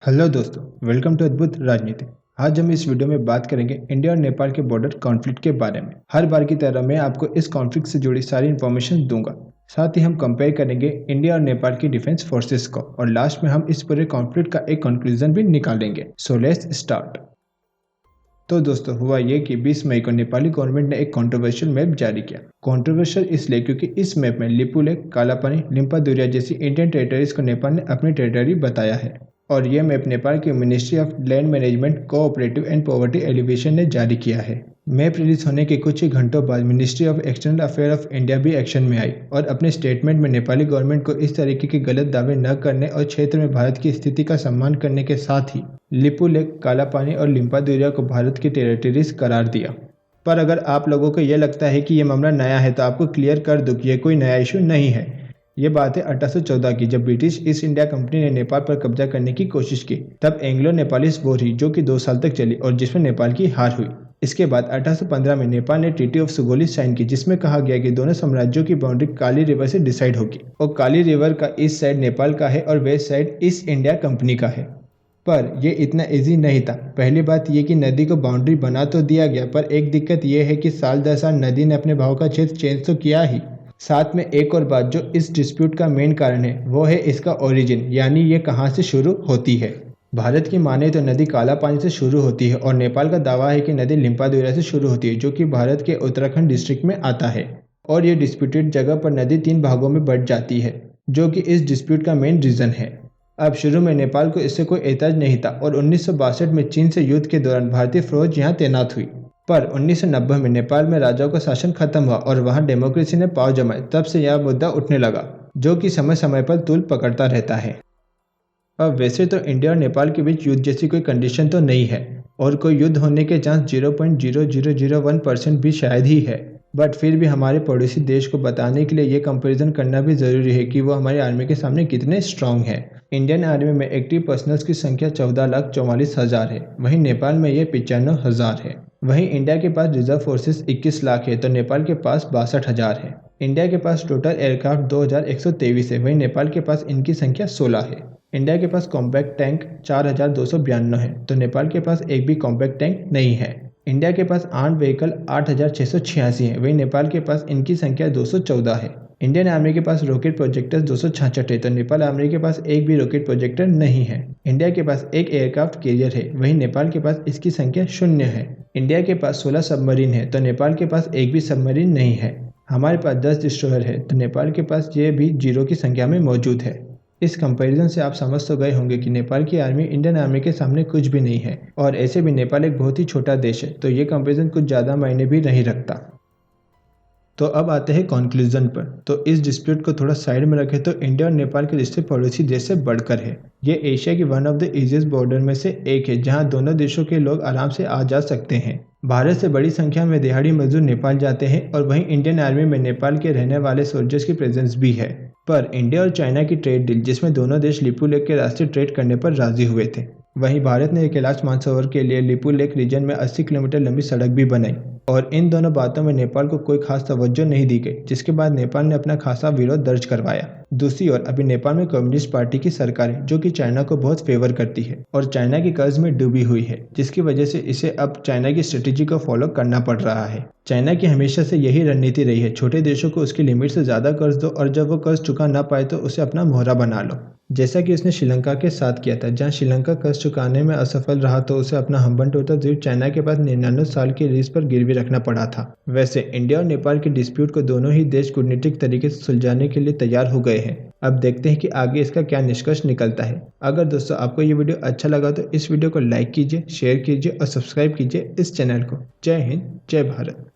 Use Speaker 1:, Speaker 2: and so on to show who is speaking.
Speaker 1: Hello दोस्तों, welcome to अद्भुत राजनीति। आज हम इस वीडियो में बात करेंगे इंडिया और नेपाल के बॉर्डर कॉन्फ्लिक्ट के बारे में। हर बार की तरह मैं आपको इस कॉन्फ्लिक्ट से जुड़ी सारी इन्फॉर्मेशन दूंगा। साथ ही हम कंपेयर करेंगे इंडिया और नेपाल की डिफेंस फोर्सेस को और लास्ट में हम इस पूरे कॉन्फ्लिक्ट का एक कंक्लूजन भी निकालेंगे। So let's start. तो दोस्तों, हुआ ये कि 20 मई को नेपाली गवर्नमेंट ने एक कंट्रोवर्शियल मैप जारी किया। कंट्रोवर्शियल इसलिए क्योंकि इस मैप में लिपु लेक, कालापानी, लिम्पादुरिया जैसी इंडियन टेरिटरीज को नेपाल ने अपनी टेरिटरी बताया है और यह मैप नेपाल की ministry of land management, cooperative and poverty alleviation ने जारी किया है। मैप रिलीज होने के कुछ ही घंटों बाद ministry of external affair of India भी एक्शन में आई और अपने स्टेटमेंट में नेपाली गवर्नमेंट को इस तरीके के गलत दावे न करने और क्षेत्र में भारत की स्थिति का सम्मान करने के साथ ही लिपु लेक, कालापानी और लिम्पादुरिया को भारत की टेरिटरीज करार दिया। पर अगर आप लोगों को यह लगता है कि यह मामला नया है तो आपको क्लियर कर दूं कि यह कोई नया इशू नहीं है। ये बात है 1814 की, जब ब्रिटिश ईस्ट इंडिया कंपनी ने नेपाल पर कब्जा करने की कोशिश की। तब एंग्लो नेपालीस वॉर हुई जो कि 2 साल तक चली और जिसमें नेपाल की हार हुई। इसके बाद 1815 में नेपाल ने ट्रीटी ऑफ सुगोली साइन की, जिसमें कहा गया कि दोनों साम्राज्यों की बाउंड्री काली रिवर से डिसाइड होगी और काली रिवर का ईस्ट साइड नेपाल का है और west side east India company का है। पर यह इतना इजी नहीं था। पहली बात यह कि नदी को बाउंड्री बना तो दिया गया, पर एक दिक्कत यह है कि साल दर साल नदी ने अपने भाव का क्षेत्र चेंज तो किया ही। साथ में एक और बात जो इस डिस्प्यूट का मेन कारण है वो है इसका ओरिजिन, यानी ये कहाँ से शुरू होती है। भारत की माने तो नदी काला पानी से शुरू होती है और नेपाल का दावा है कि नदी लिम्पादुरिया से शुरू होती है जो कि भारत के उत्तराखंड डिस्ट्रिक्ट में आता है। और ये डिस्प्यूटेड जगह पर नदी 3 भागों में बंट जाती है जो कि इस डिस्प्यूट का मेन रीजन है। अब शुरू में नेपाल को इससे कोई एतराज नहीं था और 1962 में चीन से युद्ध के दौरान भारतीय फौज यहाँ तैनात हुई। पर 1990 में नेपाल में राजाओं का शासन खत्म हुआ और वहां डेमोक्रेसी ने पांव जमाए। तब से यह मुद्दा उठने लगा जो कि समय समय पर तूल पकड़ता रहता है। अब वैसे तो इंडिया और नेपाल के बीच युद्ध जैसी कोई कंडीशन तो नहीं है और कोई युद्ध होने के चांस 0.0001% भी शायद ही है, बट फिर भी हमारे पड़ोसी देश को बताने के लिए ये कंपैरिजन करना भी जरूरी है कि वो हमारी आर्मी के सामने कितने स्ट्रांग है। इंडियन आर्मी में एक्टिव पर्सनल्स की संख्या 14,44,000 है, वहीं नेपाल में ये 95,000 है। वहीं इंडिया के पास रिजर्व फोर्सेस 21 लाख है तो नेपाल के पास 62,000 है। इंडिया के पास टोटल एयरक्राफ्ट 2,123 है, वहीं नेपाल के पास इनकी संख्या 16 है। इंडिया के पास कॉम्पैक्ट टैंक 4,292 है तो नेपाल के पास एक भी कॉम्पैक्ट टैंक नहीं है। इंडिया के पास आर्म्ड व्हीकल 8,686 है, वहीं नेपाल के पास इनकी संख्या 214 है। इंडियन आर्मी के पास रॉकेट प्रोजेक्टर 266 है तो नेपाल आर्मी के पास एक भी रॉकेट प्रोजेक्टर नहीं है। इंडिया के पास एक एयरक्राफ्ट कैरियर है, वहीं नेपाल के पास इसकी संख्या 0 है। इंडिया के पास 16 सबमरीन है तो नेपाल के पास एक भी सबमरीन नहीं है। हमारे पास 10 डिस्ट्रॉयर है तो नेपाल के पास ये भी 0 की संख्या में मौजूद है। इस कंपैरिजन से आप समझ तो गए होंगे कि नेपाल की आर्मी इंडियन आर्मी के सामने कुछ भी नहीं है और ऐसे भी नेपाल एक बहुत ही छोटा देश है तो ये कंपैरिजन कुछ ज़्यादा मायने भी नहीं रखता। तो अब आते हैं कंक्लूजन पर। तो इस डिस्प्यूट को थोड़ा साइड में रखें तो इंडिया और नेपाल के रिश्ते पड़ोसी देश से बढ़कर है। ये एशिया की one of the easiest border में से एक है जहां दोनों देशों के लोग आराम से आ जा सकते हैं। भारत से बड़ी संख्या में दिहाड़ी मजदूर नेपाल जाते हैं और वहीं इंडियन आर्मी में नेपाल के रहने वाले सोल्जर्स की प्रेजेंस भी है। पर इंडिया और चाइना की ट्रेड डील, जिसमें दोनों देश लिपु लेक के रास्ते ट्रेड करने पर राजी हुए थे, वहीं भारत ने कैलाश मानसरोवर के लिए लिपु लेक रीजन में 80 किलोमीटर लंबी सड़क भी बनाई और इन दोनों बातों में नेपाल को कोई खास तवज्जो नहीं दी गई, जिसके बाद नेपाल ने अपना खासा विरोध दर्ज करवाया। दूसरी ओर अभी नेपाल में कम्युनिस्ट पार्टी की सरकार है जो कि चाइना को बहुत फेवर करती है और चाइना की कर्ज में डूबी हुई है, जिसकी वजह से इसे अब चाइना की स्ट्रेटेजी को फॉलो करना पड़ रहा है। चाइना की हमेशा से यही रणनीति रही है, छोटे देशों को उसकी लिमिट से ज्यादा कर्ज दो और जब वो कर्ज चुका ना पाए तो उसे अपना मोहरा बना लो, जैसा कि उसने श्रीलंका के साथ किया था। जहां श्रीलंका कर्ज चुकाने में असफल रहा तो उसे अपना हम्बनटोटा द्वीप चाइना के पास 99 साल की लीज पर गिरवी रखना पड़ा था। वैसे इंडिया और नेपाल के डिस्प्यूट को दोनों ही देश कूटनीतिक तरीके से सुलझाने के लिए तैयार हो गए हैं। अब देखते हैं कि आगे इसका क्या निष्कर्ष निकलता है। अगर दोस्तों आपको ये वीडियो अच्छा लगा तो इस वीडियो को लाइक कीजिए, शेयर कीजिए और सब्सक्राइब कीजिए इस चैनल को। जय हिंद, जय भारत।